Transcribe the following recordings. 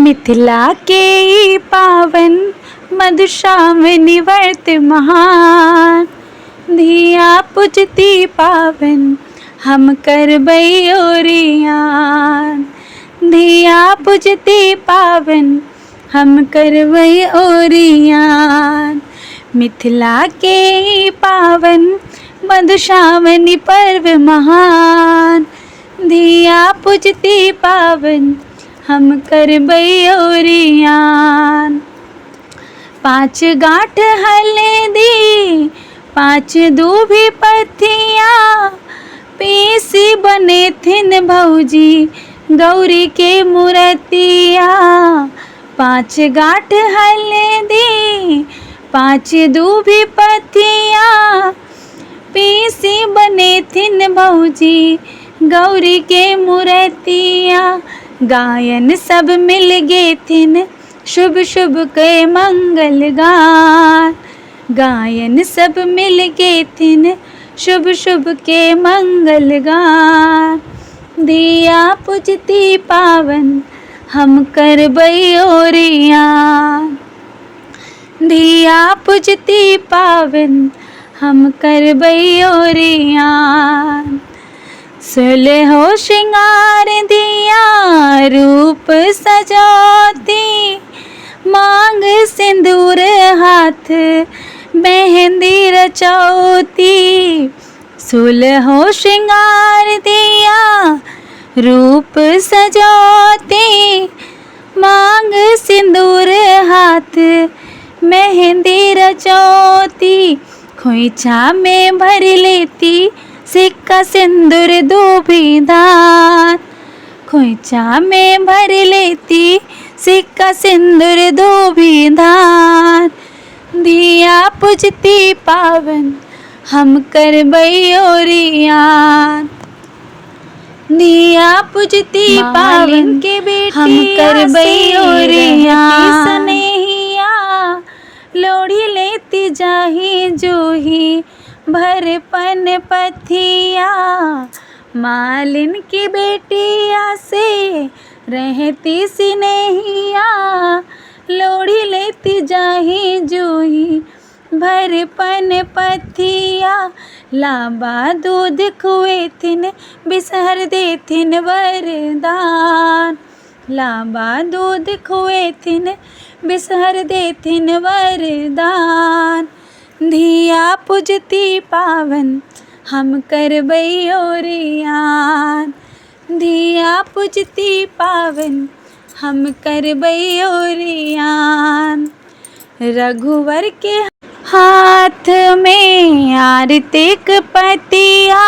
मिथिला के ई पावन मधुश्रावणी व्रत महान। धिया पूजती पावन हम करबै ओरियान। धिया पूजती पावन हम करबै ओरियान। मिथिला के ई पावन मधुश्रावणी पर्व महान। धिया पूजती पावन हम करबै ओरियान। 5 गांठ हल्दी 5 दूभी पत्तिया पीसी बनेथिन भौजी गौरी के मूर्तिया। 5 गांठ हल्दी 5 दूभी पत्तिया पीसी बनेथिन भौजी गौरी के मूर्तिया। गायन सब मिल गेथिन शुभ शुभ के मंगल गान। गायन सब मिल गेथिन शुभ शुभ के मंगल गान। धिया पूजती पावन हम करबै ओरियान। धिया पूजती पावन हम करबै ओरियान। 16 श्रृंगार दिया रूप सजाती मांग सिंदूर हाथ मेहंदी रचौती। 16 श्रृंगार दिया रूप सजाती मांग सिंदूर हाथ मेहंदी रचौती। खोइछा में भर लेती सिक्का सिंदूर दूभी दान। खोइछा में भर लेती सिक्का सिंदूर दूभी दान। धिया पूजती पावन हम करबै ओरियान। धिया पूजती पावन के बेटी हम करबै ओरियान। सनेहिया लोढ़ी लेती जाही जूही भरपन पथिया। मालिन की बेटिया से रहती सिनेहिया लोढ़ी लेती जाही जूही भरपन पथिया। लाबा दूध खुएथिन बिसहर देथिन वरदान। लाबा दूध खुएथिन बिसहर देथिन वरदान। धिया पूजती पावन हम करबै ओरियान। धिया पूजती पावन हम करबै ओरियान। रघुवर के हाथ में आरतिक पतिया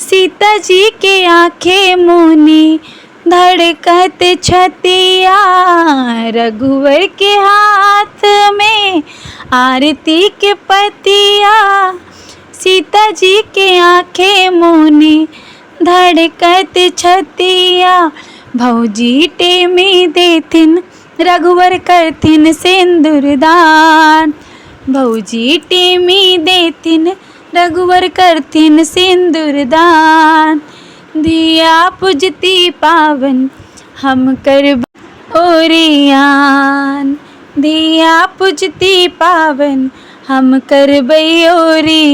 सीता जी के आँखें मुनी धड़कत छतिया। रघुवर के हाथ में आरती के पतिया सीता जी के आँखें मुनी धड़कत छतिया। भौजी टेमी देथिन रघुवर करथिन सिंदूर दान। भौजी टेमी देथिन रघुवर करथिन सिंदूर दान। धिया पूजती पावन हम करबै ओरियान। धिया पूजती पावन हम करबै ओरियान।